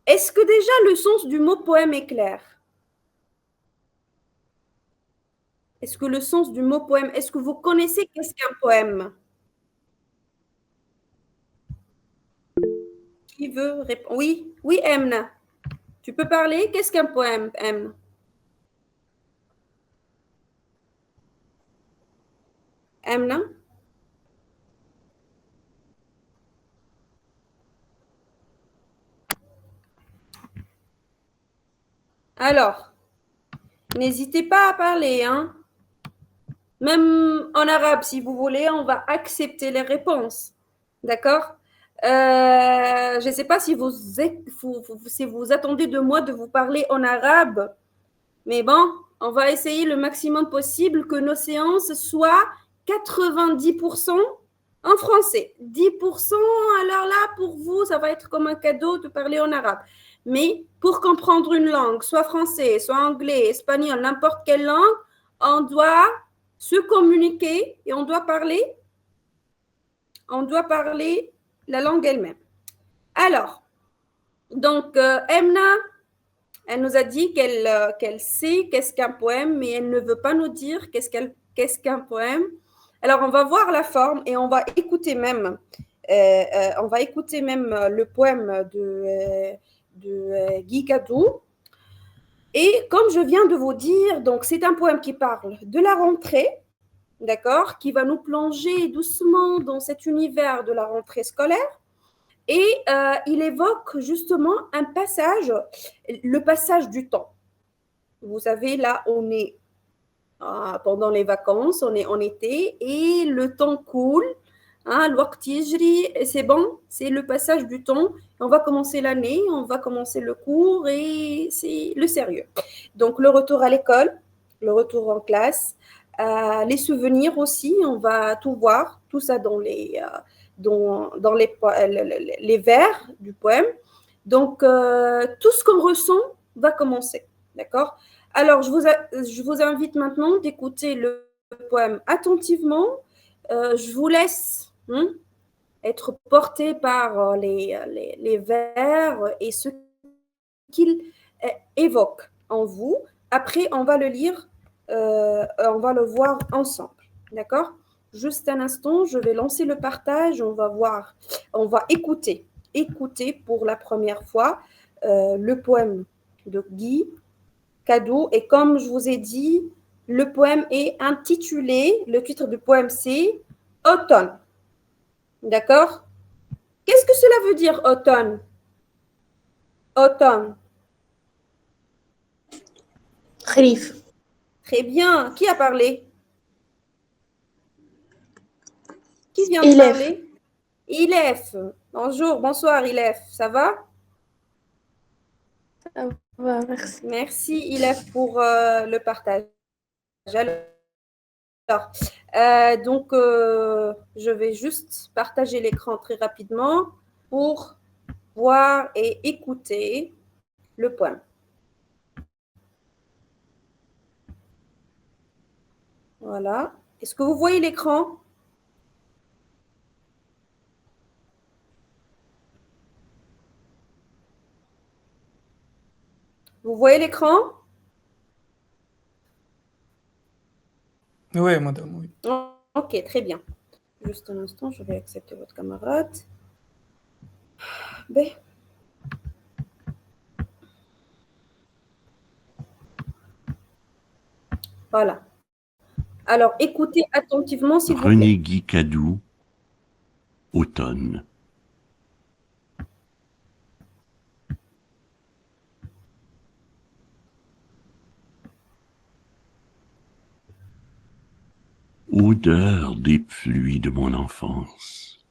Est-ce que déjà le sens du mot poème est clair? Est-ce que le sens du mot poème, est-ce que vous connaissez qu'est-ce qu'un poème? Qui veut répondre? Oui, oui, Emna. Tu peux parler? Qu'est-ce qu'un poème, Emna? Emna? Alors, n'hésitez pas à parler, hein. Même en arabe, si vous voulez, on va accepter les réponses. D'accord? Je ne sais pas si si vous attendez de moi de vous parler en arabe, mais bon, on va essayer le maximum possible que nos séances soient 90% en français. 10%, alors là, pour vous, ça va être comme un cadeau de parler en arabe. Mais pour comprendre une langue, soit français, soit anglais, espagnol, n'importe quelle langue, on doit se communiquer et on doit parler la langue elle-même. Alors, donc, Emna, elle nous a dit qu'elle sait qu'est-ce qu'un poème, mais elle ne veut pas nous dire qu'est-ce qu'un poème. Alors, on va voir la forme et on va écouter même, le poème de Guy Cadou. Et comme je viens de vous dire, donc c'est un poème qui parle de la rentrée, d'accord, qui va nous plonger doucement dans cet univers de la rentrée scolaire. Et il évoque justement un passage, le passage du temps. Vous savez, là, on est pendant les vacances, on est en été et le temps coule. Hein, c'est bon, c'est le passage du temps. On va commencer l'année, on va commencer le cours et c'est le sérieux. Donc, le retour à l'école, le retour en classe, les souvenirs aussi, on va tout voir, tout ça dans les vers du poème. Donc, tout ce qu'on ressent va commencer. D'accord? Alors, je vous invite maintenant d'écouter le poème attentivement. Je vous laisse être porté par les vers et ce qu'il évoque en vous. Après, on va le lire, on va le voir ensemble. D'accord? Juste un instant, je vais lancer le partage. On va voir, on va écouter pour la première fois le poème de Guy Cadou. Et comme je vous ai dit, le poème est intitulé, le titre du poème c'est Automne. D'accord? Qu'est-ce que cela veut dire automne? Automne. خريف. Très bien. Qui a parlé? Qui vient de إليف. parler? Ilef. Bonjour, bonsoir Ilef. Ça va? merci. Merci Ilef pour le partage. Alors, je vais juste partager l'écran très rapidement pour voir et écouter le poème. Voilà. Est-ce que vous voyez l'écran? Vous voyez l'écran? Oui, madame, oui. Ok, très bien. Juste un instant, je vais accepter votre camarade. B. Voilà. Alors, écoutez attentivement, s'il vous plaît. René Guy Cadou, Automne. Odeur des pluies de mon enfance.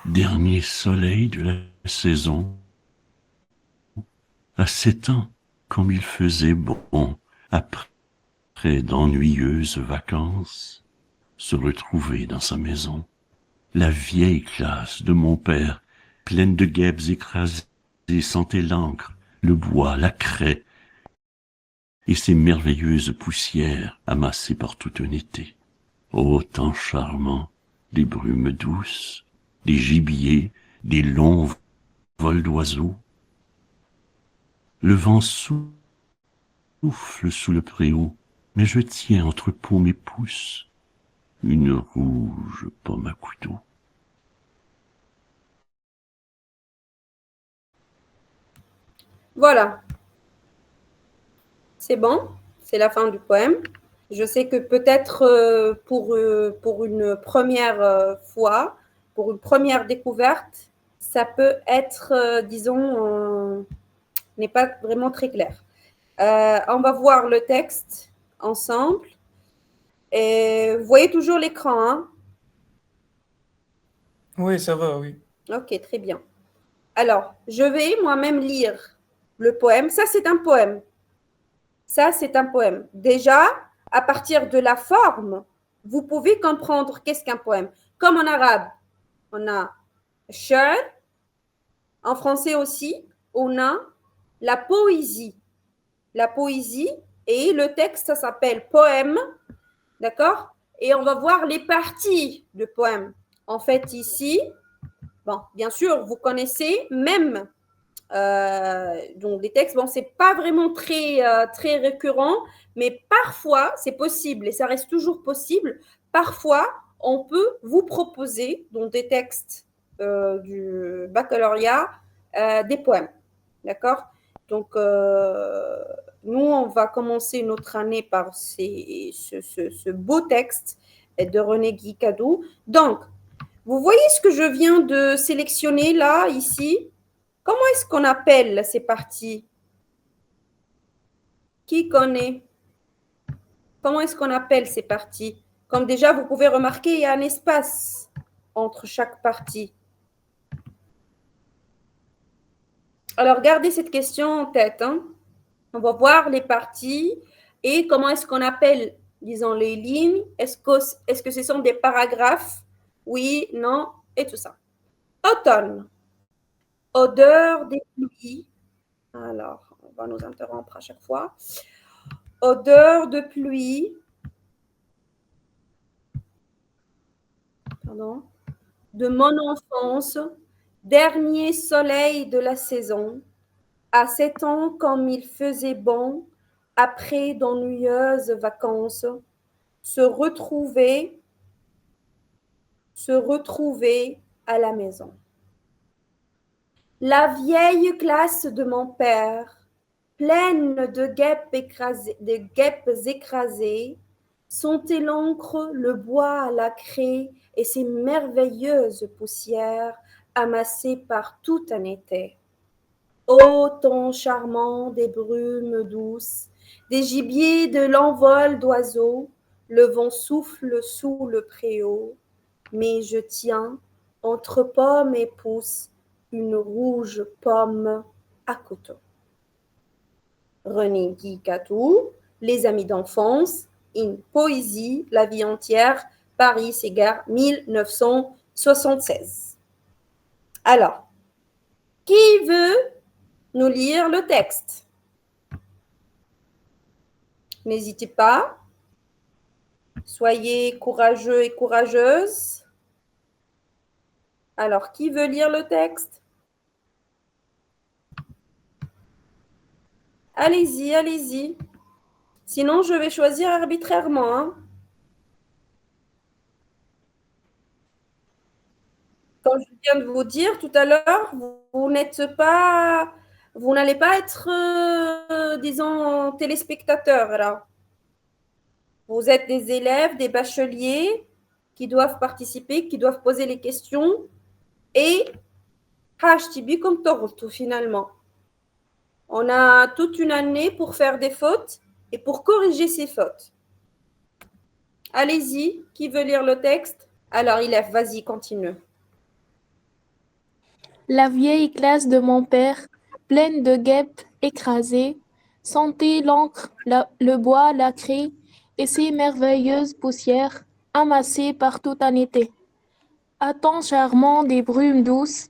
Dernier soleil de la saison. À 7 ans, comme il faisait bon, après d'ennuyeuses vacances, se retrouver dans sa maison. La vieille classe de mon père, pleine de guêpes écrasées, sentait l'encre, le bois, la craie, et ces merveilleuses poussières amassées par tout un été. Ô temps charmant, des brumes douces, des gibiers, des longs vol d'oiseaux. Le vent souffle sous le préau, mais je tiens entre paume et pouce une rouge pomme à couteau. Voilà, c'est bon, c'est la fin du poème. Je sais que peut-être pour une première fois, pour une première découverte, ça peut être, disons, n'est pas vraiment très clair. On va voir le texte ensemble. Et vous voyez toujours l'écran, hein? Oui, ça va, oui. Ok, très bien. Alors, je vais moi-même lire le poème. Ça, c'est un poème. Ça, c'est un poème. Déjà, à partir de la forme, vous pouvez comprendre qu'est-ce qu'un poème. Comme en arabe, on a shar. En français aussi, on a la poésie. La poésie et le texte, ça s'appelle poème. D'accord? Et on va voir les parties de poème. En fait, ici, bon, bien sûr, vous connaissez même donc des textes. Bon, c'est pas vraiment très récurrent, mais parfois, c'est possible et ça reste toujours possible. Parfois, on peut vous proposer, dans des textes du baccalauréat, des poèmes. D'accord? Donc, nous, on va commencer notre année par ce beau texte de René Guicadou. Donc, vous voyez ce que je viens de sélectionner là, ici? Comment est-ce qu'on appelle ces parties? Qui connaît? Comment est-ce qu'on appelle ces parties? Comme déjà, vous pouvez remarquer, il y a un espace entre chaque partie. Alors, gardez cette question en tête, hein. On va voir les parties et comment est-ce qu'on appelle, disons, les lignes. Est-ce que ce sont des paragraphes? Oui, non, et tout ça. Automne. Odeur des pluies. Alors, on va nous interrompre à chaque fois. Odeur de pluie. Pardon. De mon enfance. Dernier soleil de la saison. À 7 ans, comme il faisait bon, après d'ennuyeuses vacances, se retrouver à la maison. La vieille classe de mon père, pleine de guêpes écrasées, sentait l'encre, le bois à la craie et ces merveilleuses poussières amassées par tout un été. Ô temps charmant des brumes douces, des gibiers de l'envol d'oiseaux, le vent souffle sous le préau, mais je tiens entre pomme et pouce une rouge pomme à couteau. René Guicadou, Les amis d'enfance, une poésie, la vie entière, Paris, Ségard, 1976. Alors, qui veut nous lire le texte? N'hésitez pas. Soyez courageux et courageuses. Alors, qui veut lire le texte? Allez-y, allez-y. Sinon, je vais choisir arbitrairement, hein. Comme je viens de vous dire tout à l'heure, vous n'allez pas être, disons, téléspectateurs là. Vous êtes des élèves, des bacheliers qui doivent participer, qui doivent poser les questions et comme torto finalement. On a toute une année pour faire des fautes et pour corriger ces fautes. Allez-y, qui veut lire le texte? Alors, Ilef, vas-y, continue. La vieille classe de mon père, pleine de guêpes écrasées, sentait l'encre, le bois, la craie et ces merveilleuses poussières amassées par tout un été. À temps charmant des brumes douces,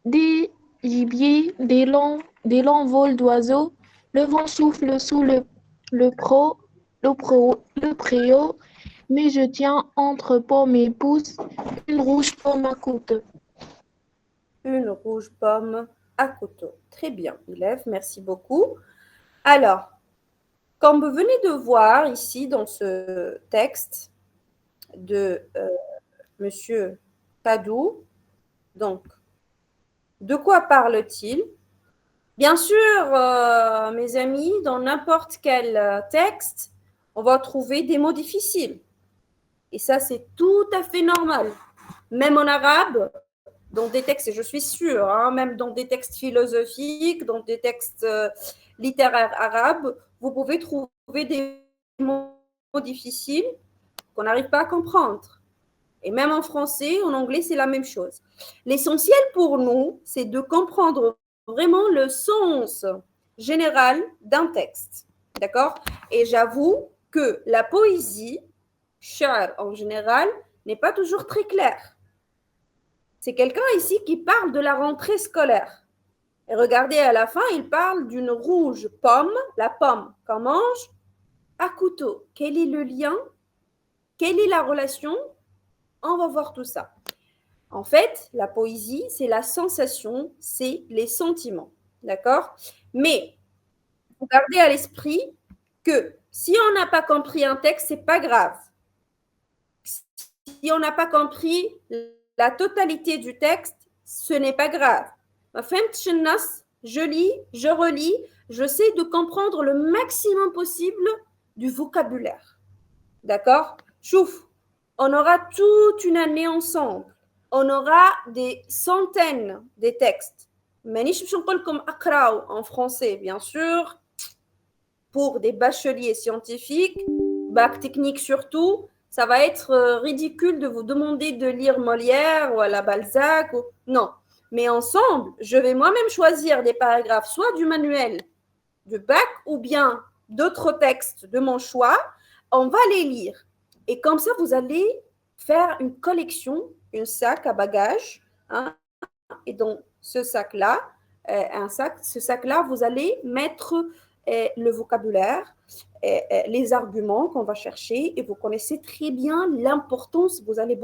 des gibiers, des longs vols d'oiseaux, le vent souffle sous le préau, mais je tiens entre pomme et pouce une rouge pomme à couteau. Une rouge pomme à couteau. Très bien, élève, merci beaucoup. Alors, comme vous venez de voir ici dans ce texte de Monsieur Tadou, donc, de quoi parle-t-il? Bien sûr, mes amis, dans n'importe quel texte, on va trouver des mots difficiles. Et ça, c'est tout à fait normal. Même en arabe, dans des textes, et je suis sûre, hein, même dans des textes philosophiques, dans des textes littéraires arabes, vous pouvez trouver des mots difficiles qu'on n'arrive pas à comprendre. Et même en français, en anglais, c'est la même chose. L'essentiel pour nous, c'est de comprendre vraiment le sens général d'un texte. D'accord? Et j'avoue que la poésie, sha'ar en général, n'est pas toujours très claire. C'est quelqu'un ici qui parle de la rentrée scolaire. Et regardez, à la fin, il parle d'une rouge pomme, la pomme qu'on mange, à couteau. Quel est le lien? Quelle est la relation? On va voir tout ça. En fait, la poésie, c'est la sensation, c'est les sentiments. D'accord? Mais, vous gardez à l'esprit que si on n'a pas compris un texte, c'est pas grave. Si on n'a pas compris la totalité du texte, ce n'est pas grave. Je lis, je relis, j'essaie de comprendre le maximum possible du vocabulaire. D'accord? Chouf, on aura toute une année ensemble. On aura des centaines de textes. مانيش باش نقول لكم اقراو en français, bien sûr, pour des bacheliers scientifiques, bac technique surtout, ça va être ridicule de vous demander de lire Molière ou à la Balzac. Ou... Non, mais ensemble, je vais moi-même choisir des paragraphes, soit du manuel du bac ou bien d'autres textes de mon choix. On va les lire. Et comme ça, vous allez faire une collection, un sac à bagages. Hein, et dans ce sac-là, ce sac-là, vous allez mettre le vocabulaire, les arguments qu'on va chercher, et vous connaissez très bien l'importance, vous allez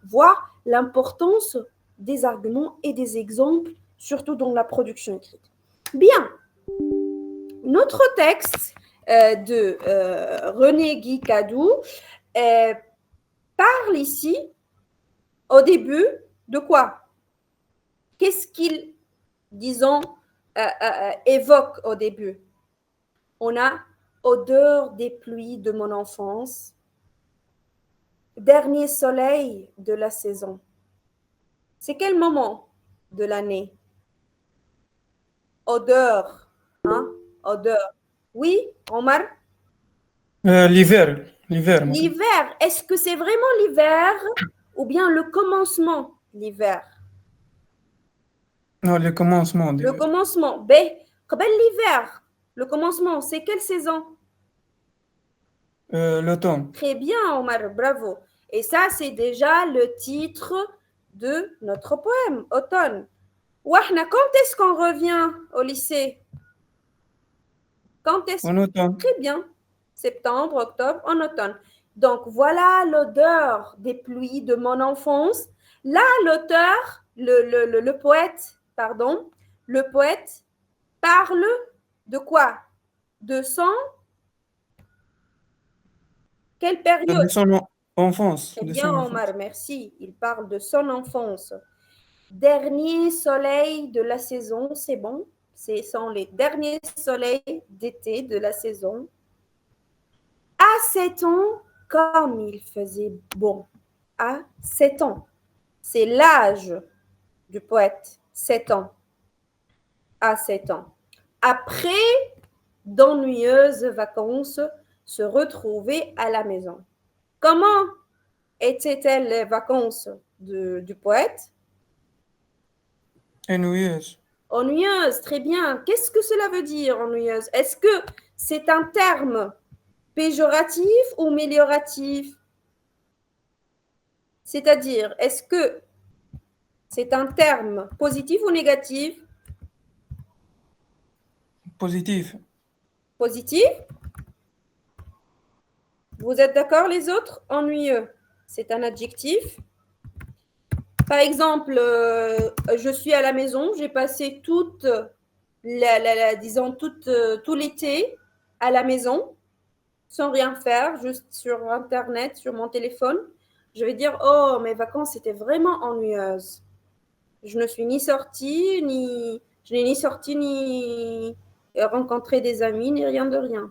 voir l'importance des arguments et des exemples, surtout dans la production écrite. Bien, notre texte de René Guicadou parle ici, au début, de quoi? Qu'est-ce qu'il, disons, évoque au début? On a odeur des pluies de mon enfance, dernier soleil de la saison. C'est quel moment de l'année? Odeur, hein? Odeur. Oui, Omar? L'hiver. L'hiver, est-ce que c'est vraiment l'hiver ou bien le commencement l'hiver? Non, le commencement. Le commencement. B. L'hiver. Le commencement, c'est quelle saison? L'automne. Très bien, Omar, bravo. Et ça, c'est déjà le titre de notre poème, Automne. Wahna, quand est-ce qu'on revient au lycée? Quand est-ce? En automne. Très bien. Septembre, octobre, en automne. Donc, voilà l'odeur des pluies de mon enfance. Là, l'auteur, le poète, pardon, le poète parle de quoi? De son... Quelle période? De son enfance. Très bien, Omar, merci. Il parle de son enfance. Dernier soleil de la saison, c'est bon. Ce sont les derniers soleils d'été de la saison. À 7 ans, comme il faisait bon. À 7 ans. C'est l'âge du poète, 7 ans. À 7 ans. Après d'ennuyeuses vacances, se retrouver à la maison. Comment étaient-elles les vacances du poète? Ennuyeuse. Ennuyeuse, très bien. Qu'est-ce que cela veut dire, ennuyeuse? Est-ce que c'est un terme péjoratif ou amélioratif? C'est-à-dire, est-ce que c'est un terme positif ou négatif? Positif. Positif? Vous êtes d'accord les autres? Ennuyeux, c'est un adjectif. Par exemple, je suis à la maison, j'ai passé toute disons, tout l'été à la maison, sans rien faire, juste sur Internet, sur mon téléphone. Je vais dire, oh, mes vacances étaient vraiment ennuyeuses. Je ne suis ni sortie, je n'ai ni sorti, ni rencontré des amis, ni rien de rien.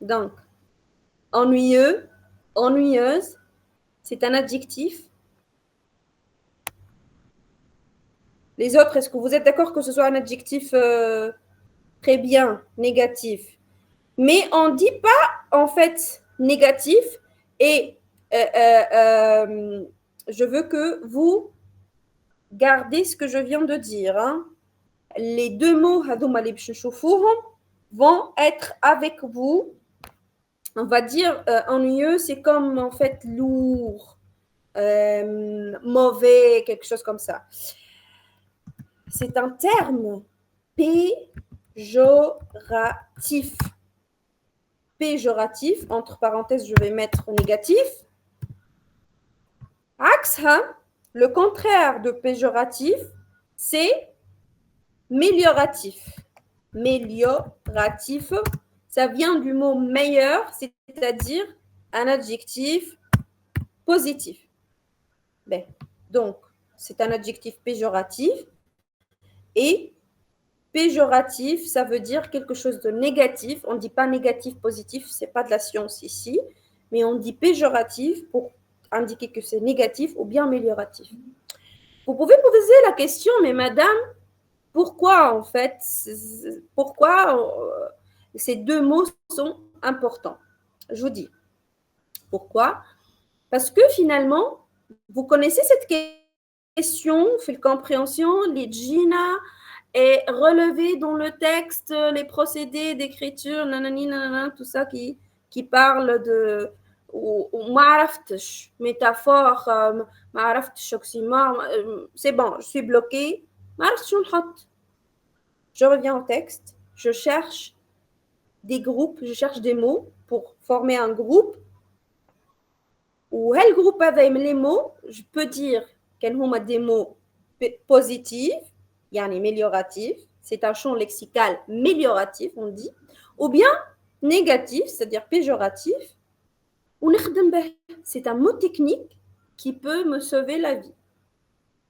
Donc, ennuyeux, ennuyeuse, c'est un adjectif. Les autres, est-ce que vous êtes d'accord que ce soit un adjectif très bien, négatif? Mais on ne dit pas, en fait, négatif. Et je veux que vous gardez ce que je viens de dire. Hein. Les deux mots vont être avec vous. On va dire ennuyeux, c'est comme en fait lourd, mauvais, quelque chose comme ça. C'est un terme péjoratif. Péjoratif, entre parenthèses, je vais mettre négatif. Axe, le contraire de péjoratif, c'est mélioratif. Mélioratif, ça vient du mot meilleur, c'est-à-dire un adjectif positif. Ben, donc, c'est un adjectif péjoratif et péjoratif, ça veut dire quelque chose de négatif. On ne dit pas négatif, positif, ce n'est pas de la science ici, mais on dit péjoratif pour indiquer que c'est négatif ou bien amélioratif. Vous pouvez poser la question, mais madame, pourquoi en fait, pourquoi ces deux mots sont importants? Je vous dis pourquoi. Parce que finalement, vous connaissez cette question, fait compréhension, les djina et relever dans le texte les procédés d'écriture, nanani, nanana, tout ça qui parle de ou métaphore, c'est bon, je suis bloquée. Je reviens au texte, je cherche des groupes, je cherche des mots pour former un groupe. Ou quel groupe avec les mots, je peux dire qu'ils ont des mots positifs, yani amélioratifs, c'est un champ lexical amélioratif, on dit, ou bien négatif, c'est-à-dire péjoratif, ou c'est un mot technique qui peut me sauver la vie.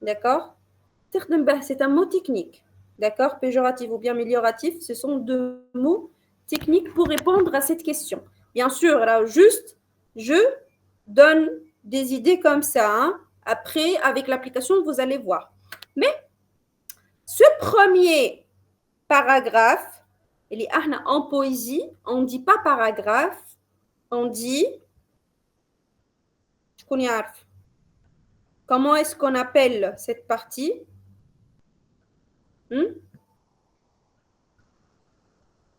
D'accord? C'est un mot technique. D'accord? Péjoratif ou bien amélioratif, ce sont deux mots techniques pour répondre à cette question. Bien sûr, là, juste, je donne des idées comme ça. Hein. Après, avec l'application, vous allez voir. Mais ce premier paragraphe, il est en poésie, on ne dit pas paragraphe, on dit comment est-ce qu'on appelle cette partie?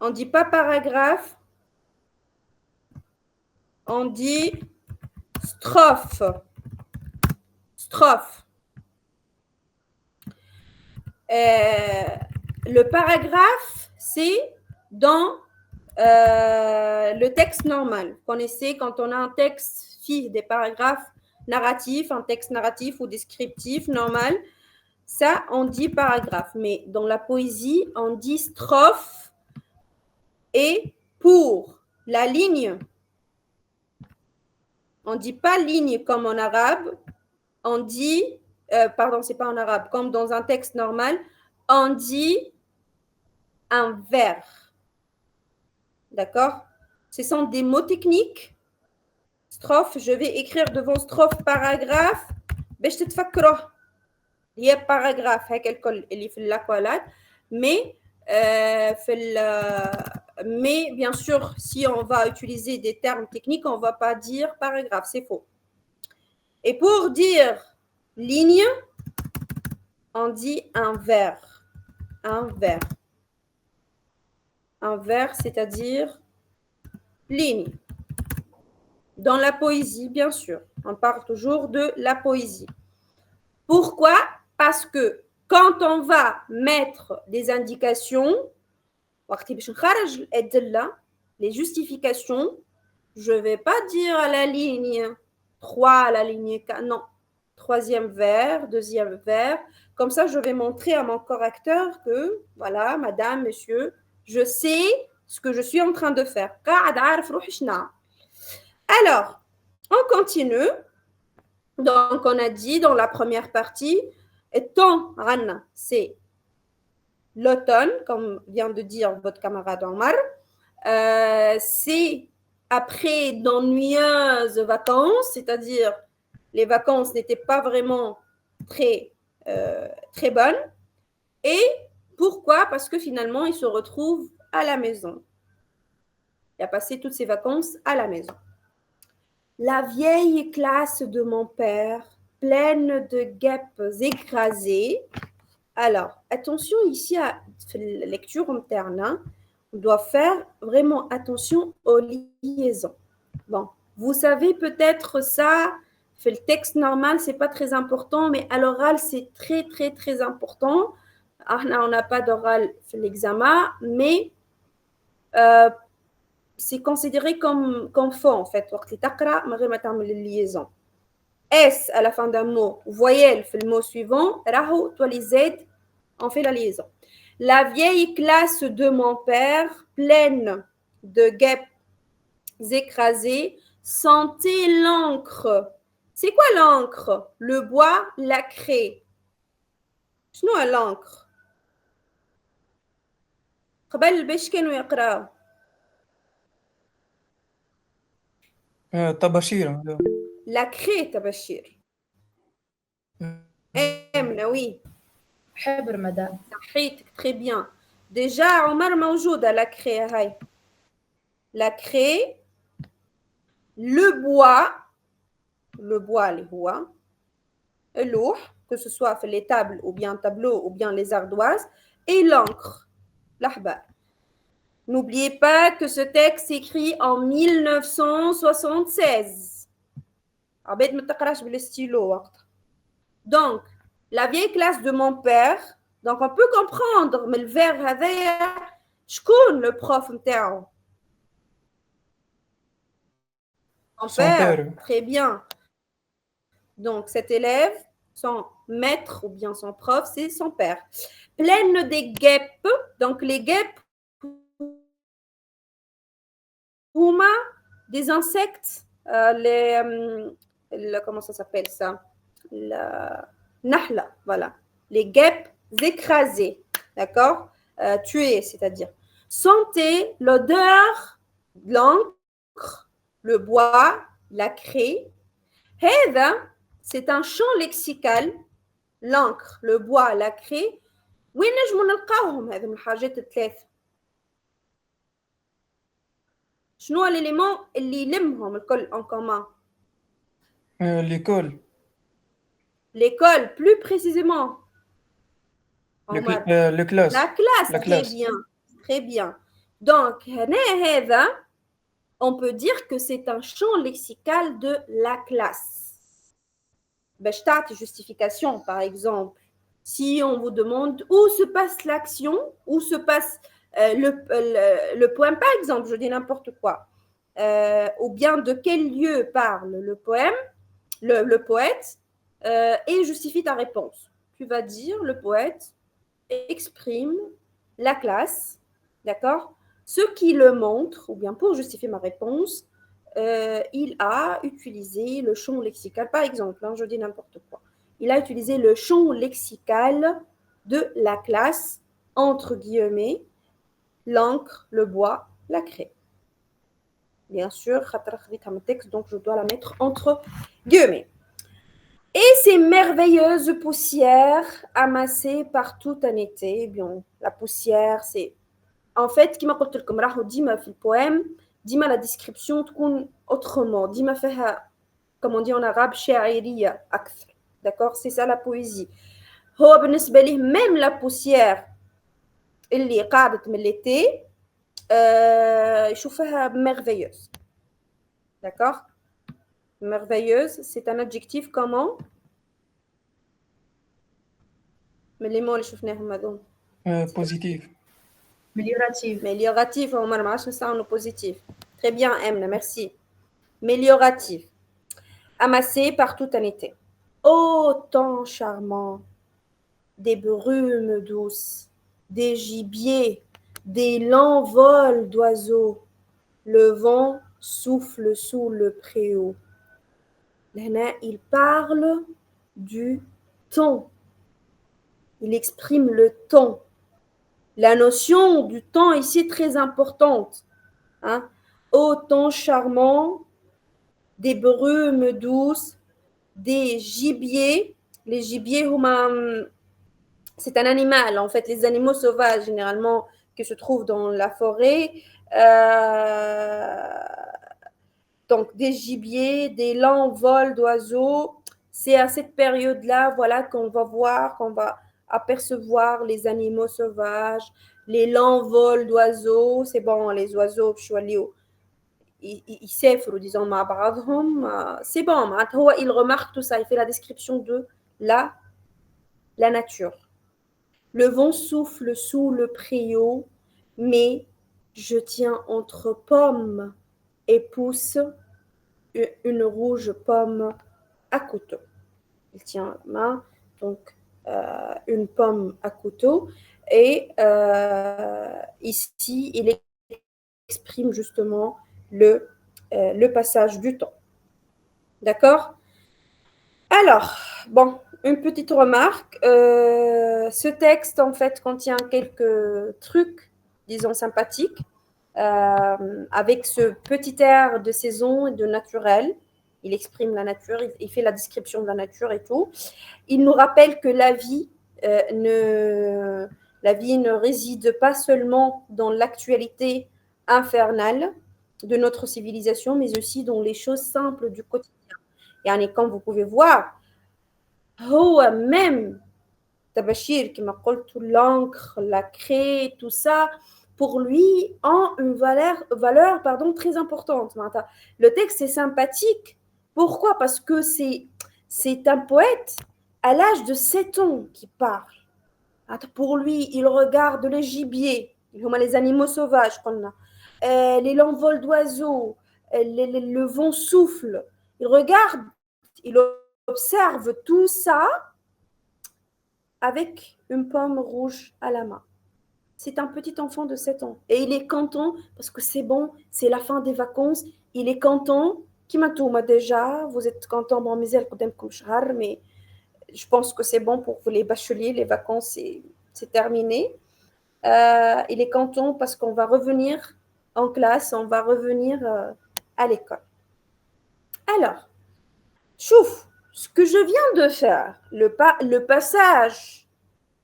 On ne dit pas paragraphe, on dit strophe. Strophe. Le paragraphe, c'est dans le texte normal. Vous connaissez quand on a un texte, des paragraphes narratifs, un texte narratif ou descriptif normal, ça, on dit paragraphe. Mais dans la poésie, on dit strophe. Et pour la ligne, on ne dit pas ligne comme en arabe, on dit, pardon, c'est pas en arabe, comme dans un texte normal, on dit un vers. D'accord? Ce sont des mots techniques. Strophe, je vais écrire devant strophe paragraphe. باش تتفكروه. Il y a paragraphe, اللي في الأقوالات, mais mais bien sûr, si on va utiliser des termes techniques, on ne va pas dire paragraphe, c'est faux. Et pour dire ligne, on dit un vers. Un vers. Un vers, c'est-à-dire ligne. Dans la poésie, bien sûr. On parle toujours de la poésie. Pourquoi? Parce que quand on va mettre des indications, les justifications, je ne vais pas dire à la ligne 3, à la ligne 4, non. troisième vers, deuxième vers. Comme ça, je vais montrer à mon correcteur que, voilà, madame, monsieur, je sais ce que je suis en train de faire. Alors, on continue. Donc, on a dit dans la première partie, temps, c'est l'automne, comme vient de dire votre camarade Omar. C'est après d'ennuyeuses vacances, c'est-à-dire les vacances n'étaient pas vraiment très bonnes. Et pourquoi? Parce que finalement, il se retrouve à la maison. Il a passé toutes ses vacances à la maison. La vieille classe de mon père, pleine de guêpes écrasées. Alors, attention ici à la lecture interne, hein. On doit faire vraiment attention aux liaisons. Bon, vous savez peut-être ça, fait le texte normal, c'est pas très important, mais à l'oral, c'est très, très, très important. On n'a pas d'oral fait l'examen, mais c'est considéré comme faux en fait. Liaison. S à la fin d'un mot, voyelle fait le mot suivant, Raho, toi les Z, on fait la liaison. La vieille classe de mon père, pleine de guêpes écrasées, sentait l'encre. C'est quoi l'encre? Le bois, la craie. شنو l'encre? قبل باش كانوا يقراو طباشير. La craie تبشير. oui. حبر مدام. صحيتك très bien. Déjà عمر موجودة la craie هاي. La craie, le bois اللي هو اللوح, que ce soit les tables ou bien tableaux ou bien les ardoises, et l'encre, l'ahbar. N'oubliez pas que ce texte est écrit en 1976. Donc, la vieille classe de mon père, donc on peut comprendre, mais le vers هذايا شكون le prof نتاعو؟ Son père. Très bien. Donc, cet élève, son maître ou bien son prof, c'est son père. Pleine des guêpes. Donc, les guêpes, des insectes, comment ça s'appelle ça? La nahla, voilà. Les guêpes écrasées, d'accord? Tuées, c'est-à-dire. Sentez l'odeur de l'encre, le bois, la craie. C'est un champ lexical, l'encre, le bois, la craie. وين نجموا نلقاوهم هذه من الحاجات الثلاثة؟ شنو الإليمون اللي يلمهم الكل en commun? L'école. L'école, plus précisément. Le classe. La classe, La classe. très bien. Très bien. Donc, هذا, on peut dire que c'est un champ lexical de la classe. Justification, par exemple. Si on vous demande où se passe l'action, où se passe le poème, par exemple, je dis n'importe quoi, ou bien de quel lieu parle le poème, le poète, et justifie ta réponse. Tu vas dire le poète exprime la classe, d'accord? Ce qui le montre, ou bien pour justifier ma réponse, il a utilisé le champ lexical, par exemple, je dis n'importe quoi. Il a utilisé le champ lexical de la classe, entre guillemets, l'encre, le bois, la craie. Bien sûr, texte, donc je dois la mettre entre guillemets. Et ces merveilleuses poussières amassées par tout un été, eh bien, la poussière, c'est... En fait, كما قلت لكم راهو ديما في البوème, ديما la description تكون autrement, ديما فيها, comme on dit en arabe, شاعرية أكثر. D'accord? C'est ça la poésie. هو بالنسبة ليه même la poussière اللي قاعدت من l'été يشوفها merveilleuse. D'accord? Merveilleuse, c'est un adjectif comment? من les mots اللي شفناهم هذوم. Positif. Amélioratif. Amélioratif, on m'a ça en positif. Très bien, Emna, merci. Amélioratif. Amassé par tout un été. Ô temps charmant, des brumes douces, des gibiers, des lents vols d'oiseaux, le vent souffle sous le préau. Là, il parle du temps. Il exprime le temps. La notion du temps ici est très importante. Hein? Ô temps charmant, des brumes douces, des gibiers. Les gibiers, c'est un animal. En fait, les animaux sauvages, généralement, qui se trouvent dans la forêt. Donc, des gibiers, des lents vols d'oiseaux. C'est à cette période-là, voilà, qu'on va voir, qu'on va apercevoir les animaux sauvages, les lents vols d'oiseaux. C'est bon, les oiseaux, يسافروا disons مع بعضهم c'est bon معناتها هو il remarque tout ça, il fait la description de la nature. Le vent souffle sous le préau, mais je tiens entre pommes et pousse une rouge pomme à couteau. Il tient la main, donc une pomme à couteau, et ici il exprime justement le passage du temps. D'accord? Alors, bon, une petite remarque. Ce texte, en fait, contient quelques trucs, disons, sympathiques, avec ce petit air de saison et de naturel. Il exprime la nature, il fait la description de la nature et tout. Il nous rappelle que la vie ne réside pas seulement dans l'actualité infernale de notre civilisation, mais aussi dans les choses simples du quotidien. Et comme vous pouvez voir, même Tabashir, qui m'a dit l'encre, la craie, tout ça, pour lui, ont une valeur très importante. Le texte est sympathique. Pourquoi? Parce que c'est un poète à l'âge de 7 ans qui parle. Pour lui, il regarde les gibiers, les animaux sauvages qu'on a, les longs vols d'oiseaux, le vent souffle. Il regarde, il observe tout ça avec une pomme rouge à la main. C'est un petit enfant de 7 ans. Et il est content parce que c'est bon, c'est la fin des vacances. Il est content. Qui m'a tout déjà, vous êtes content, bon, mais je pense que c'est bon pour vous les bacheliers, les vacances, c'est terminé. Il est content parce qu'on va revenir en classe, on va revenir à l'école. Alors, chouf, ce que je viens de faire, le passage,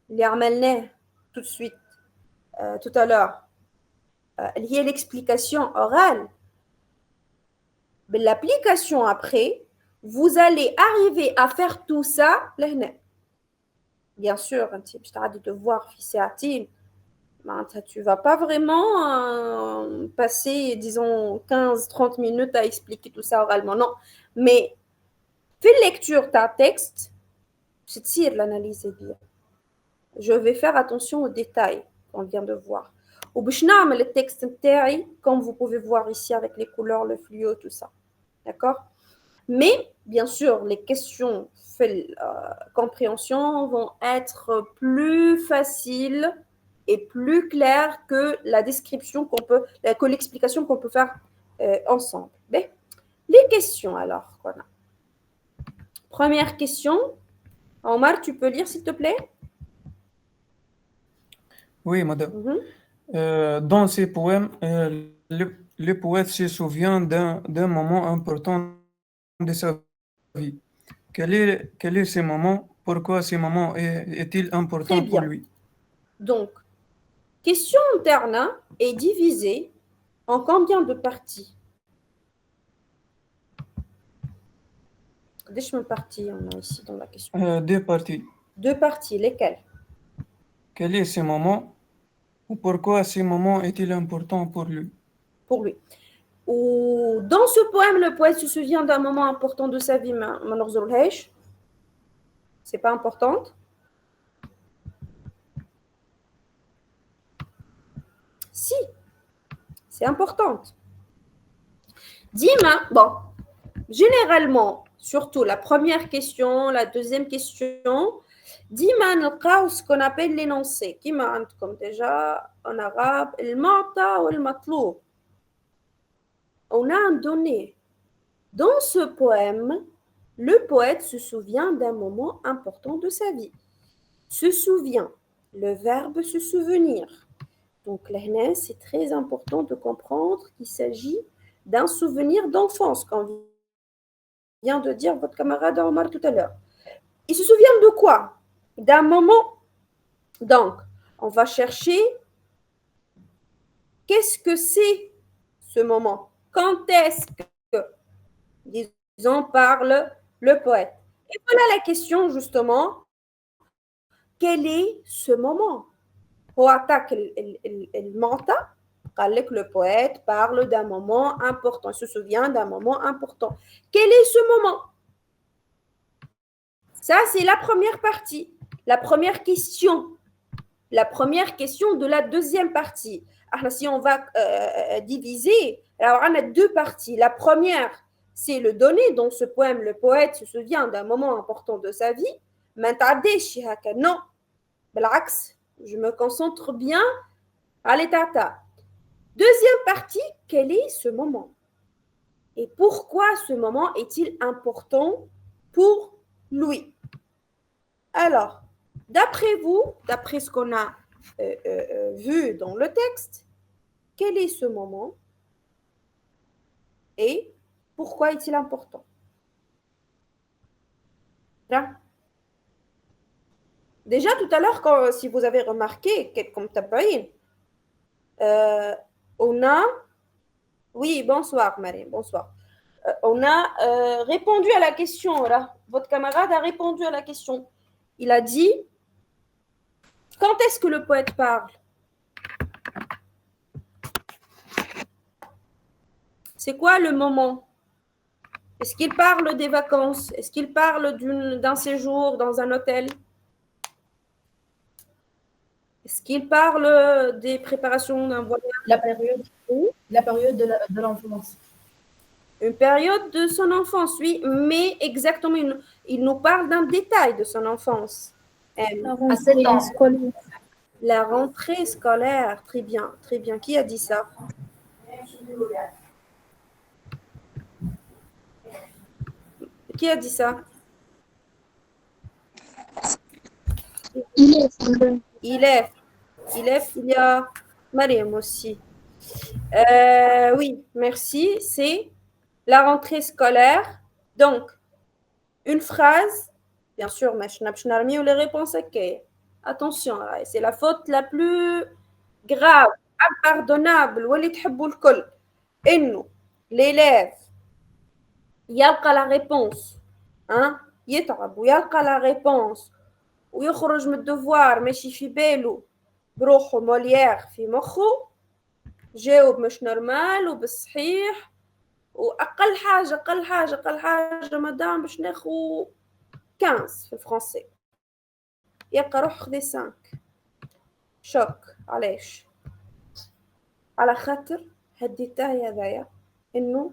les armelnais, tout de suite, tout à l'heure, il y a l'explication orale. Mais l'application après, vous allez arriver à faire tout ça, bien sûr, tu as de devoir tu ne vas pas vraiment passer, disons, 15-30 minutes à expliquer tout ça oralement. Non, mais fais lecture ta texte, c'est l'analyse est bien. Je vais faire attention aux détails qu'on vient de voir. Ou le texte comme vous pouvez voir ici avec les couleurs, le fluo, tout ça. D'accord? Mais, bien sûr, les questions compréhension vont être plus faciles et plus claires que la description que l'explication qu'on peut faire ensemble. Mais, les questions alors qu'on a. Première question. Omar, tu peux lire s'il te plaît? Oui, madame. Dans ces poèmes, le poète se souvient d'un moment important de sa vie. Quel est ce moment? Pourquoi ce moment est-il important pour lui? Donc, question interne est divisée en combien de parties? Combien de parties on a ici dans la question? 2 parties. 2 parties, lesquelles? Quel est ce moment? Ou pourquoi ce moment est-il important pour lui? Pour lui. Ou dans ce poème, le poète se souvient d'un moment important de sa vie. C'est pas importante? Si, c'est importante. Dima, bon, généralement, surtout la première question, la deuxième question, ديما نلقاو ce qu'on appelle l'énoncé كيما عندكم déjà en arabe المعطى والمطلوب. On a un donné. Dans ce poème, le poète se souvient d'un moment important de sa vie. Se souvient, le verbe se souvenir. Donc là, c'est très important de comprendre qu'il s'agit d'un souvenir d'enfance, comme vient de dire votre camarade Omar tout à l'heure. Il se souvient de quoi? D'un moment. Donc, on va chercher qu'est-ce que c'est ce moment? Quand est-ce que, disons, parle le poète? Et voilà la question, justement. Quel est ce moment? هو attaque المعطى قال لك le poète parle d'un moment important, il se souvient d'un moment important. Quel est ce moment? Ça, c'est la première partie, la première question. La première question de la deuxième partie. Alors, si on va diviser, alors on a deux parties. La première, c'est le donné. Dans ce poème, le poète se souvient d'un moment important de sa vie. Non, بالعكس, je me concentre bien à l'état. Deuxième partie, quel est ce moment? Et pourquoi ce moment est-il important pour lui? Alors, d'après vous, d'après ce qu'on a vu dans le texte, quel est ce moment et pourquoi est-il important? Là. Déjà, tout à l'heure, si vous avez remarqué, comme tabaïn, on a... Oui, bonsoir, Marie, bonsoir. On a répondu à la question, là. Votre camarade a répondu à la question. Il a dit, quand est-ce que le poète parle? C'est quoi le moment? Est-ce qu'il parle des vacances? Est-ce qu'il parle d'un séjour dans un hôtel? Est-ce qu'il parle des préparations d'un voyage? La période de l'enfance. Une période de son enfance, oui, mais exactement, il nous parle d'un détail de son enfance. La rentrée scolaire. La rentrée scolaire, très bien, très bien. Qui a dit ça? Qui a dit ça? Il y a Mariam aussi. Oui, merci. C'est la rentrée scolaire. Donc, une phrase, bien sûr, ou les réponses à qui? Attention, c'est la faute la plus grave, impardonnable. L'élève يلقى la réponse, hein? يتعب ويلقى la réponse ويخرج من الدفوار ماشي في بالو بروحه موليير في مخه جاوب مش نورمال وبالصحيح واقل حاجه مدام باش ناخذ 15 في الفرنسي يلقى روح خذي 5 شوك. علاش؟ على خاطر هالديتاي هذايا انه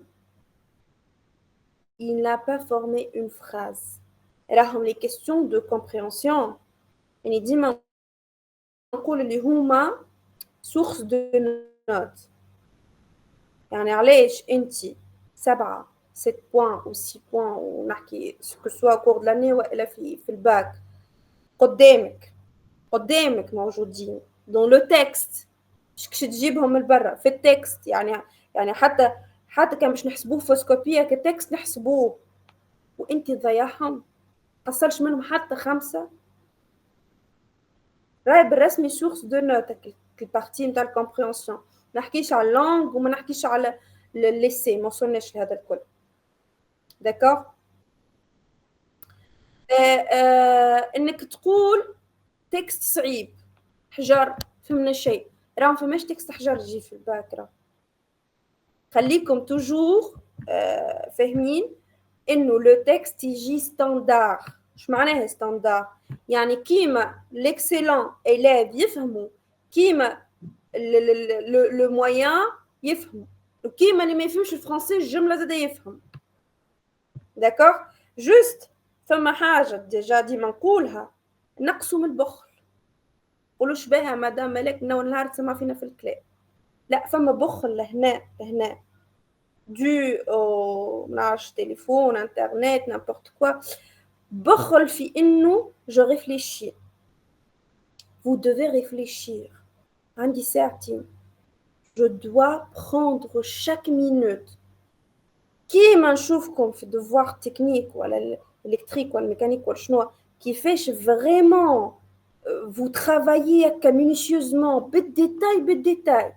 il n'a pas formé une phrase. Et là, les questions de compréhension, يعني ديما نقول اللي هما source de notes. يعني علاش انت 7 points ou 6 points ونحكي que soit au cours de l'année ولا في الباك قدامك موجودين dans le texte مش تجيبهم من برا في التكست يعني حتى كان باش نحسبوه فوسكوبيا كتكست نحسبوه وانت تضيعهم قصرش منهم حتى 5 راهي بالرسمي سورس دو نوت البارتي نتاع الكومبريهنسيون ما نحكيش على اللونغ وما نحكيش على الليسي ما وصلناش لهذا الكل داكوغ. انك تقول تكست صعيب حجر فهمنا شيء راه ما فماش تكست حجر يجي في الباك راه خليكم توجور فاهمين انه لو تكست يجي ستاندار. اش معناها ستاندار؟ يعني كيما ليكسيلون élève يفهموا كيما لو مويان يفهم وكيما اللي ما يفهمش الفرنسي الجمله زاده يفهم. داكوغ. Juste, فما حاجة ديجا ديما نقولها، نقصوا من البخل. قولوا شبيها مدام ملك نو نهار تسمع فينا في الكلام. لا فما بخل لهنا دو منعرفش تليفون انترنت نابورت كوا. بخل في انه je réfléchis. Vous devez réfléchir. عندي ساعتين. Je dois prendre chaque minute. كيما نشوفكم في devoir technique ولا électrique ولا mécanique ولا شنو كيفاش vraiment vous travaillez minutieusement بالديتاي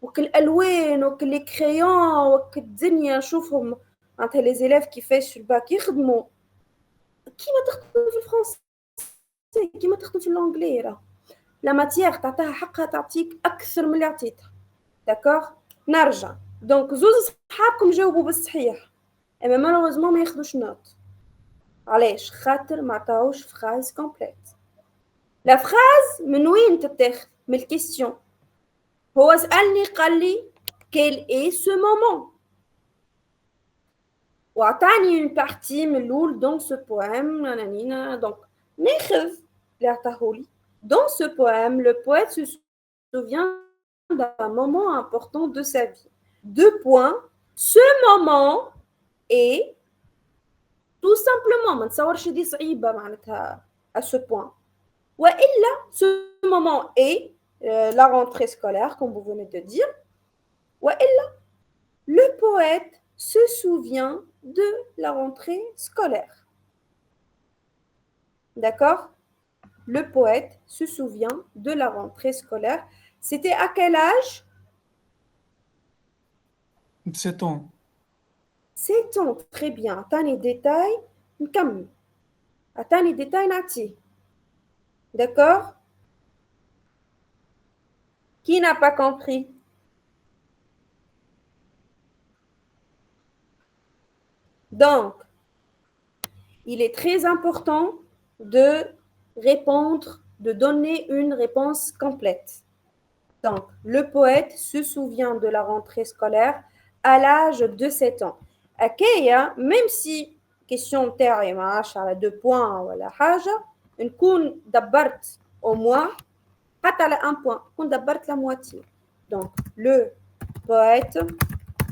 وكل الالوان وكل لي كريون وكل الدنيا نشوفهم معناتها لي زيليف كيفاش في الباك يخدموا كيما تخدم في الفرنسي كيما تخدم في الانجلي. راه لا ماتيير تعطيها حقها تعطيك اكثر من اللي عطيتها. داكوغ نرجع دونك زوز صحابكم جاوبوا بالصحيح اما مالوزمون ما ياخذوش نوت. علاش؟ خاطر ما عطاوش فراز كومبليت. لا فراز من وين تتاخذ؟ من الكيستيون. هو سألني قال لي quel est ce moment وعطاني une partie من الأول dans ce poème nanana. donc ناخذ اللي عطاهولي. dans ce poème le poète se souvient d'un moment important de sa vie. Deux points. Ce moment est tout simplement ما نتصورش دي صعيبة معناتها à ce point. وإلا ce moment est la rentrée scolaire, comme vous venez de dire. Le poète se souvient de la rentrée scolaire. D'accord? Le poète se souvient de la rentrée scolaire. C'était à quel âge? 7 ans. 7 ans, très bien. Attends les détails. Attends les détails, Nati. D'accord? Qui n'a pas compris? Donc, il est très important de répondre, de donner une réponse complète. Donc, le poète se souvient de la rentrée scolaire à l'âge de 7 ans. Akaya, même si question تاعي ما عادش على 2 points ولا حاجة نكون دبرت au moins حتى على 1 point نكون دبرت la moitié. Donc, le poète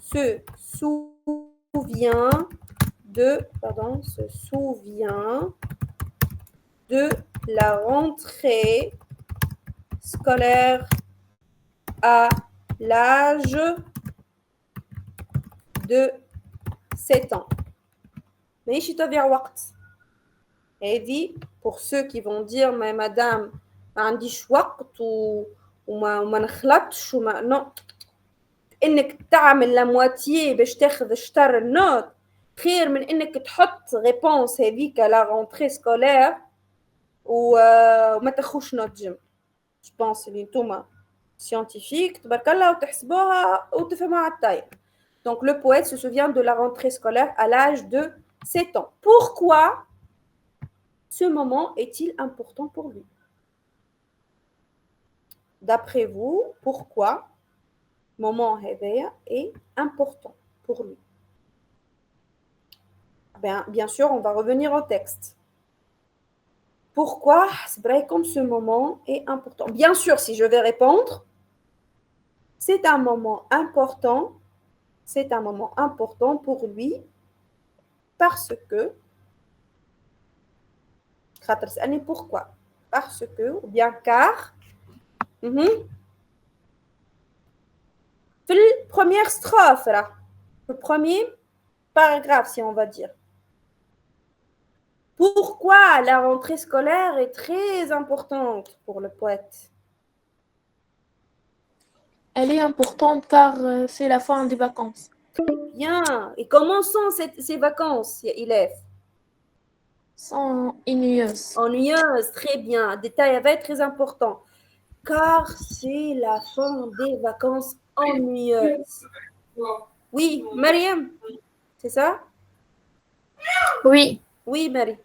se souvient de la rentrée scolaire à l'âge de 7 ans. ماشي تضيع وقت. هذه pour ceux qui vont dire mais madame ما عنديش وقت وما نخلطش وما نو انك تعمل لا مواتيي باش تاخذ شطر النوت خير من انك تحط ريبونس هذيك لا رونتري سكولير وما تاخوش نوت جيم. جو بونس اللي نتوما سيانتيفيك تبارك الله وتحسبوها وتفهموها على الطاير. Donc le poète se souvient de la rentrée scolaire à l'âge de 7 ans. Pourquoi ce moment est-il important pour lui? D'après vous, pourquoi moment هذايا est important pour lui? Bien sûr, on va revenir au texte. Pourquoi comme ce moment est important? Bien sûr, si je vais répondre, c'est un moment important pour lui parce que pourquoi? Parce que ou bien car première strophe là, le premier paragraphe si on va dire. Pourquoi la rentrée scolaire est très importante pour le poète? Elle est importante car c'est la fin des vacances. Bien. Et comment sont ces vacances, élèves? Sont ennuyeuses. Ennuyeuses, très bien. Détail va être très important. Car c'est la fin des vacances ennuyeuses. Oui, Mariam, c'est ça? Oui. Oui, Marie.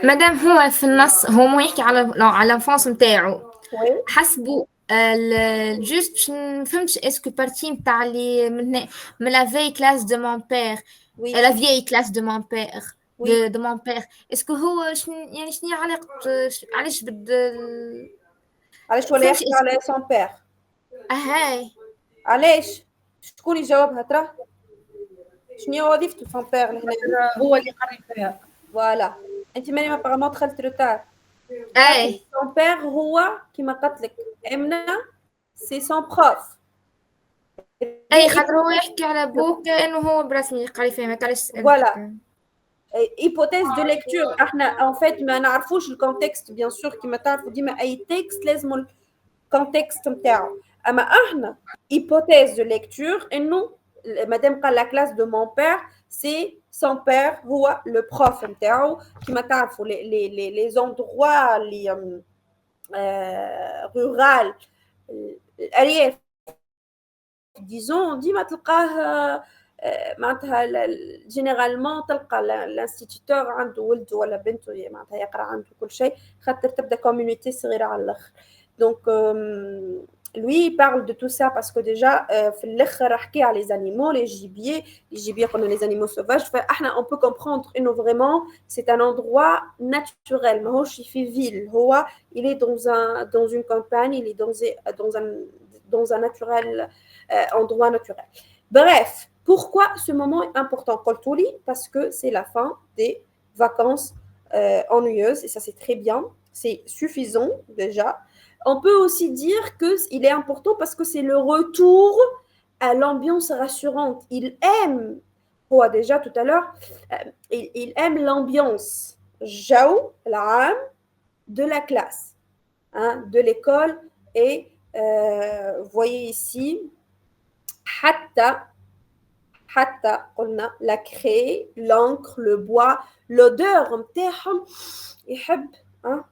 مادام هو في النص هو مو يحكي على الانفونس نتاعو Oui. حسبوا Juste, je ne sais pas, est-ce que partie de la vieille classe de mon père, Oui, la vieille classe de mon père, oui. de mon père, est-ce que هو يعني شنو علاقة علاش علاش ولا فهمتش يحكي على son père؟ هاي علاش؟ شكون يجاوبها ترى؟ شنو هي وظيفة son père لهنا؟ هو اللي قري فيها. فوالا انت ماني ابارامون دخلت روتار. اي son père هو كيما قلت لك امنه سي son prof. اي خاطر هو يحكي على بوك كانه هو برسمي قري فيها ما علاش فوالا hypothèse de lecture احنا en fait ما نعرفوش الكونتكست بيان سور كيما تعرفوا ديما اي تكست لازم الكونتكست نتاعو اما احنا hypothèse de lecture انه مادام قال la classe de mon père c'est son père هو le prof نتاعو كيما تعرفوا les endroits اللي rural الارياف disons ديما تلقاه معناتها جينيرالمون تلقى الانستيتيوتور عنده ولده ولا بنته معناتها يقرا عنده كل شيء خاطر تبدا كوميونيتي صغيره على الاخر دونك lui il parle de tout ça parce que déjà في الاخر حكي على les animaux les gibiers qu'on a les animaux sauvages فاحنا on peut comprendre انه vraiment c'est un endroit naturel ماهوش في ville هو il est dans une campagne il est dans un naturel endroit naturel bref. Pourquoi ce moment est important Koltouli parce que c'est la fin des vacances ennuyeuses et ça c'est très bien, c'est suffisant déjà. On peut aussi dire qu'il est important parce que c'est le retour à l'ambiance rassurante. Il aime, déjà tout à l'heure, il aime l'ambiance Jao, l'âme de la classe, hein, de l'école et vous voyez ici, حتى قلنا la craie, l'encre, le bois, l'odeur نتاعهم يحب hein,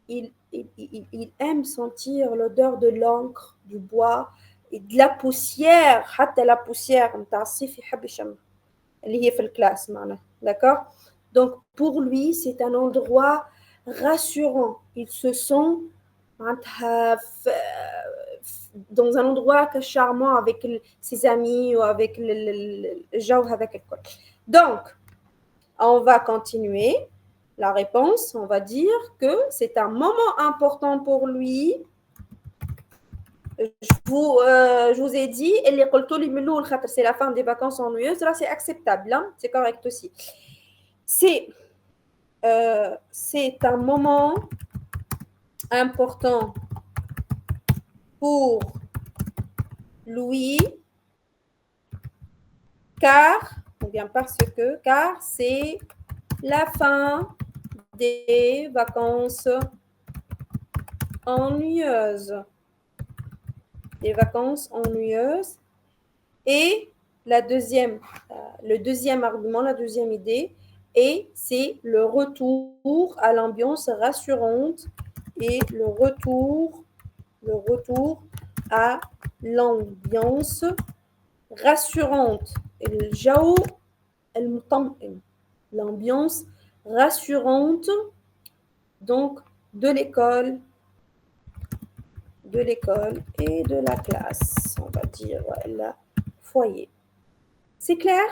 il aime sentir l'odeur de l'encre, du bois et de la poussière حتى la poussière نتاع الصيف يحب يشم اللي هي في الكلاس معنا d'accord donc pour lui c'est un endroit rassurant il se sent dans un endroit charmant avec ses amis ou avec le genre avec l'école. Donc, on va continuer la réponse. On va dire que c'est un moment important pour lui. Je vous ai dit, c'est la fin des vacances ennuyeuses. Là, c'est acceptable. Hein? C'est correct aussi. C'est un moment important pour Louis, car c'est la fin des vacances ennuyeuses. Des vacances ennuyeuses. Et le deuxième argument, la deuxième idée, et c'est le retour à l'ambiance rassurante et le retour à l'ambiance rassurante. L'ambiance rassurante donc de l'école et de la classe, on va dire, le foyer. C'est clair?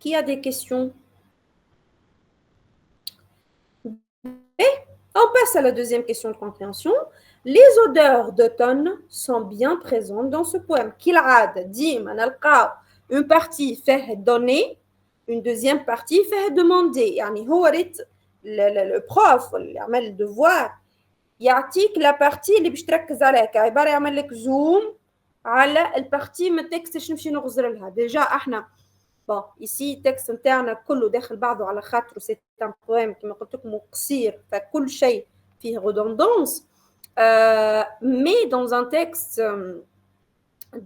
Qui a des questions? On passe à la deuxième question de compréhension. Les odeurs d'automne sont bien présentes dans ce poème. Kil'ad, dim, une partie fait donner, une deuxième partie fait demander. Yani, le prof اللي يعمل الدوار يعطيك la partie اللي باش تركز عليها كعبارة يعمل لك زوم على البارتي من التكست اللي نمشي نغزر لها. ديجا احنا bon ici التكست نتاعنا كله داخل بعضه على خاطر سي ان بويم كما قلت لكم قصير فكل شيء فيه redondance mais dans un texte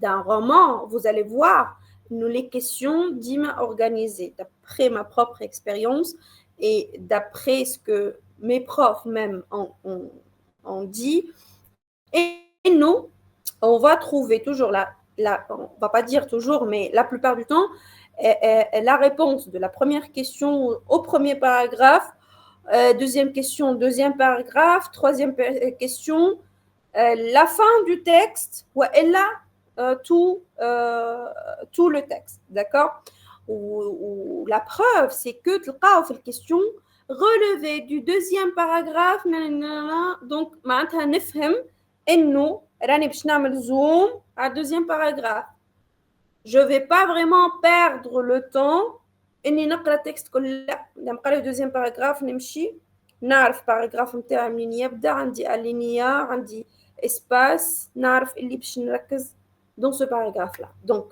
d'un roman vous allez voir nous les questions d'hymnes organisées d'après ma propre expérience et d'après ce que mes profs même ont dit et nous on va trouver toujours on va pas dire toujours mais la plupart du temps la réponse de la première question au premier paragraphe Deuxième question, deuxième paragraphe. Troisième question, la fin du texte, elle a tout le texte, d'accord? Ou la preuve, c'est que tu as fait la question relevé du deuxième paragraphe. Donc, معناتها نفهم إنه راني باش نعمل zoom à deuxième paragraphe. Je vais pas vraiment perdre le temps إني نقرأ التكست كله. لما نقرأ الدوزيام باراجراف نمشي نعرف باراجراف نتاعي منين يبدأ، عندي ألينيا، عندي إسباس، نعرف اللي باش نركز dans ce paragraphe-là. Donc,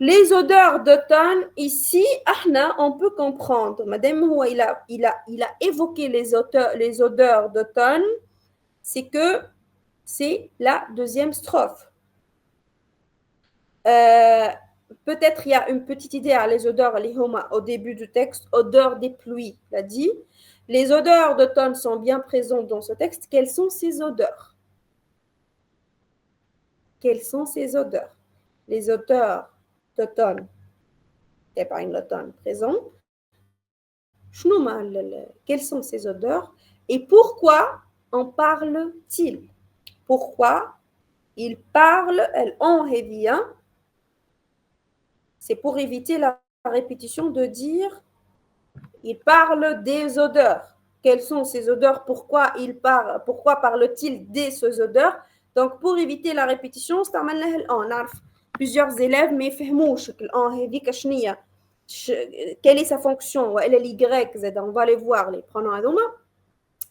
les odeurs d'automne, ici, on peut comprendre. Madame, il a évoqué les odeurs d'automne, c'est que c'est la deuxième strophe. Peut-être il y a une petite idée à les odeurs, au début du texte, odeurs des pluies, l'a dit. Les odeurs d'automne sont bien présentes dans ce texte. Quelles sont ces odeurs? Quelles sont ces odeurs? Les odeurs d'automne, et pas une automne présent. Quelles sont ces odeurs et pourquoi en parle-t-il? Pourquoi il parle, elle en revient? C'est pour éviter la répétition de dire il parle des odeurs. Quelles sont ces odeurs? Pourquoi parle-t-il de ces odeurs? Donc, pour éviter la répétition, on a plusieurs élèves, mais quelle est sa fonction? Elle est l'Y, on va les voir, les pronoms à doma.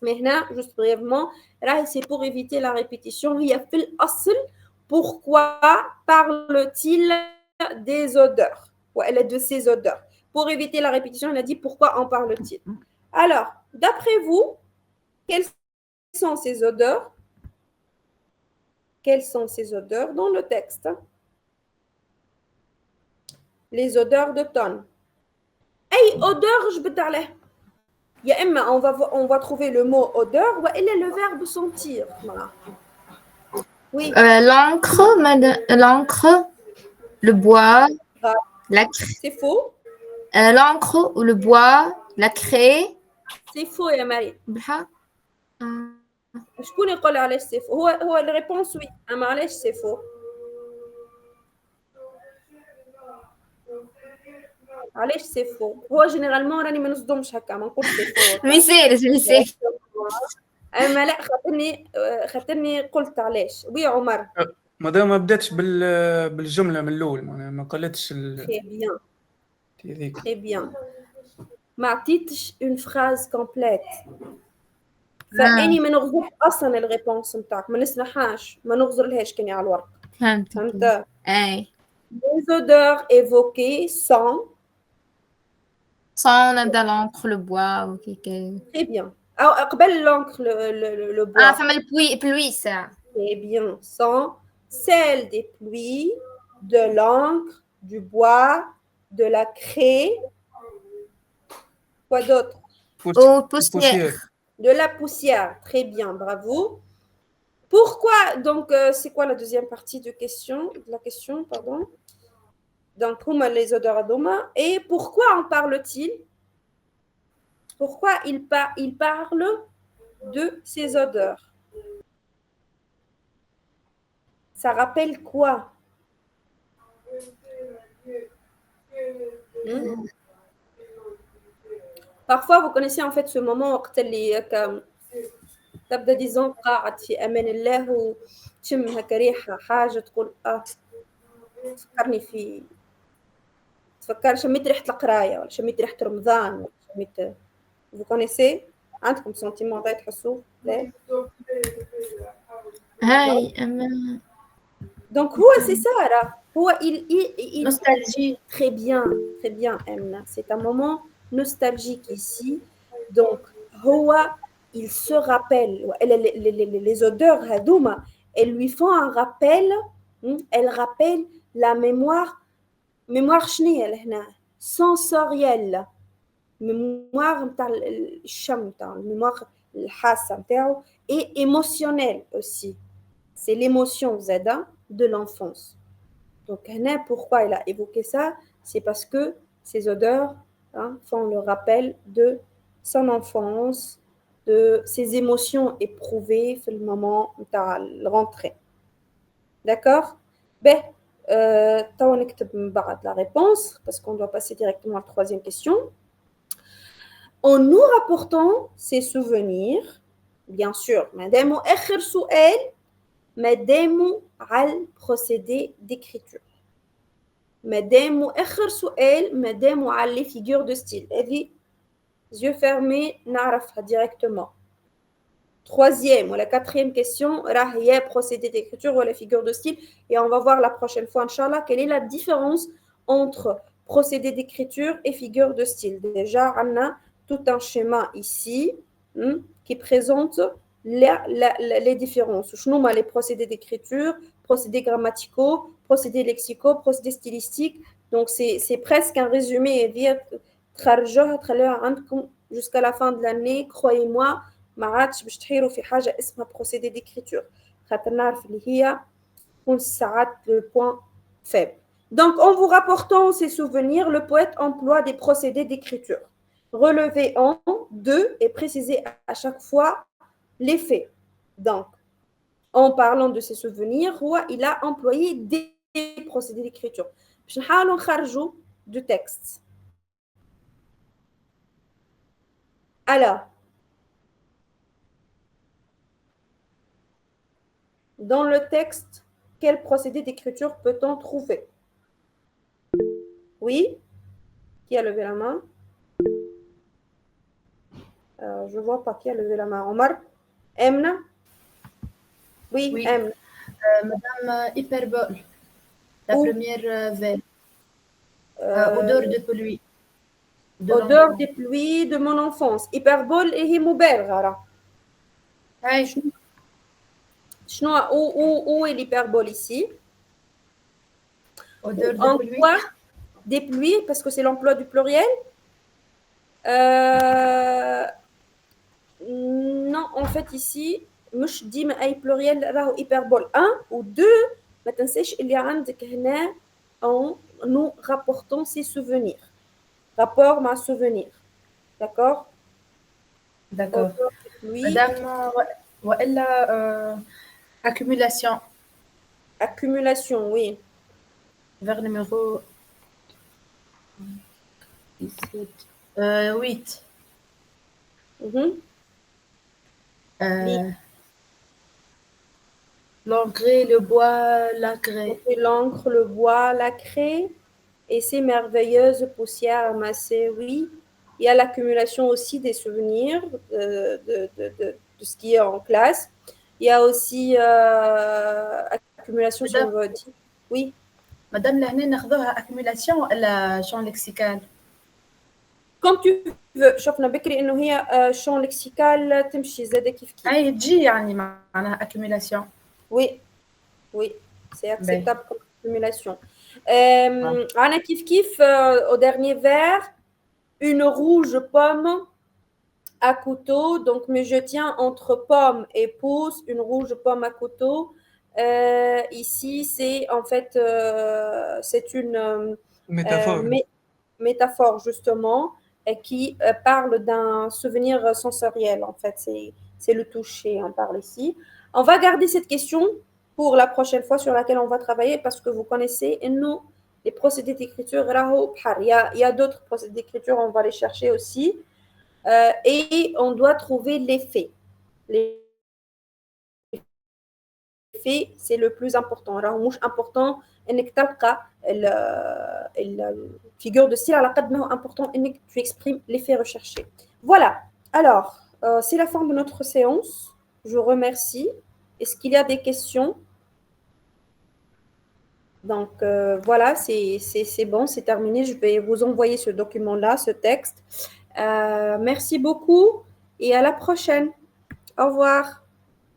Mais là, juste brièvement, là, c'est pour éviter la répétition. Il y a pourquoi parle-t-il des odeurs? Elle est de ces odeurs. Pour éviter la répétition, il a dit pourquoi en parle-t-il? Alors, d'après vous, quelles sont ces odeurs? Quelles sont ces odeurs dans le texte? Les odeurs d'automne. Hey, odeur, je peux t'aller. On va trouver le mot odeur ou il est le verbe sentir. Voilà. Oui. L'encre, le bois, la craie. C'est faux. L'encre ou le bois, la craie. C'est faux, يا مريم. شكون يقول علاش c'est faux؟ هو الريبونس oui. أما علاش c'est faux؟ علاش c'est faux؟ هو جينيرالمون راني ما نصدمش هكا ما نقولش c'est faux. ميسير. أما لا خاطرني قلت علاش. وي عمر. مادام ما بداتش بالجملة من الأول ما قالتش Très bien. Très bien. ما عطيتش une phrase complète. فاني ما نغزر اصلا الريبونس نتاعك ما نسمحهاش ما نغزر لهاش كاني على الورق. فهمت؟ اي. Les odeurs évoquées sont نبدا l'encre, le bois ou très bien. أو قبل l'encre le bois. فما pluie ça. Très bien. Sont celles des pluies, de l'encre, du bois, de la craie. Quoi d'autre? Poussière. De la poussière. Très bien, bravo. Pourquoi, donc, c'est quoi la deuxième partie de la question, pardon? Donc, les odeurs à doma. Et pourquoi en parle-t-il? Pourquoi il parle de ces odeurs? Ça rappelle quoi? Parfois, vous connaissez en fait ce moment où تبدا ديزون قاعد في امان الله وتشم هكا ريحه حاجه تقول شميت ريحه القرايه ولا شميت ريحه رمضان ولا شميت. Vous connaissez? عندكم سنتيمون تاع تحسوا؟ لا. هاي Donc c'est ça راه هو il nostalgie. Très bien Emna. C'est un moment nostalgique ici. Donc il se rappelle les odeurs hadouma, elles lui font un rappel. Elles rappellent la mémoire شنية هنا sensorielle, mémoire نتاع الشم نتاع الميموار الحاسة نتاعو et émotionnelle aussi. C'est l'émotion zada de l'enfance. Donc هنا pourquoi il a évoqué ça, c'est parce que ces odeurs font le rappel de son enfance, de ses émotions éprouvées au moment de la rentrée. D'accord? Ben, on écrit la réponse parce qu'on doit passer directement à la troisième question. En nous rapportant ces souvenirs, bien sûr, madame al procédé d'écriture. Madame les figures de style. Yeux fermés, نعرفها directement. Troisième ou la quatrième question, procédé d'écriture ou la figure de style. Et on va voir la prochaine fois, Inch'Allah, quelle est la différence entre procédé d'écriture et figure de style. Déjà, on a tout un schéma ici qui présente les différences. Les procédés d'écriture, procédés grammaticaux, procédés lexicaux, procédés stylistiques. Donc, c'est presque un résumé. Jusqu'à la fin de l'année, croyez-moi, ما عادش باش تحيروا في حاجه اسمها procédé d'écriture. خاطر نعرف اللي هي تكون ساعات le point faible. Donc, en vous rapportant ces souvenirs, le poète emploie des procédés d'écriture. Relever en deux et préciser à chaque fois les faits. Donc, en parlant de ses souvenirs, il a employé des procédés d'écriture. باش نحاولوا نخرجوا du texte. Alors, dans le texte, quel procédé d'écriture peut-on trouver? Oui? Qui a levé la main? Je ne vois pas qui a levé la main. Omar? Emna? Oui, Oui. Emna. Madame hyperbole. La Où? première vers. Odeur de pluie. Odeur de pluie de mon enfance. Hyperbole et himoubelgara. Où est l'hyperbole ici? Odeur de pluie. Quoi? Des pluies, parce que c'est l'emploi du pluriel. Non, en fait, ici, مش ديما أي pluriel راهو hyperbole. Un ou deux, ما تنساش اللي عندك هنا en nous rapportons ces souvenirs. Rapport ma souvenir. D'accord? D'accord. Oui. Madame, وإلا accumulation. Accumulation, oui. Vers numéro 8. L'encre, le bois, la craie. L'encre, le bois, la craie et ces merveilleuses poussières amassées, oui. Il y a l'accumulation aussi des souvenirs de ce qui est en classe. Il y a aussi accumulation sur le dit. Oui. Madame, l'année ناخذوها accumulation ولا champ lexical? Comme tu veux. شفنا بكري إنه هي champ lexical تمشي زادة كيف كيف. أي تجي يعني معناها accumulation. Oui, oui, c'est acceptable comme accumulation. Anna Kif Kif, au dernier vers, une rouge pomme à couteau. Donc, mais je tiens entre pomme et pouce, une rouge pomme à couteau. Ici, c'est en fait, c'est une métaphore justement, qui parle d'un souvenir sensoriel. En fait, c'est le toucher, on parle ici. On va garder cette question pour la prochaine fois sur laquelle on va travailler parce que vous connaissez nous, les procédés d'écriture. Il y a d'autres procédés d'écriture, on va les chercher aussi. Et on doit trouver les faits. Les faits, c'est le plus important. Alors, مش important انك تلقى الفigure de style على قد ما هو important انك tu exprimes les faits recherchés. Voilà. Alors, c'est la fin de notre séance. Je vous remercie. Est-ce qu'il y a des questions? Donc, voilà, c'est bon, c'est terminé. Je vais vous envoyer ce document-là, ce texte. Merci beaucoup et à la prochaine. Au revoir.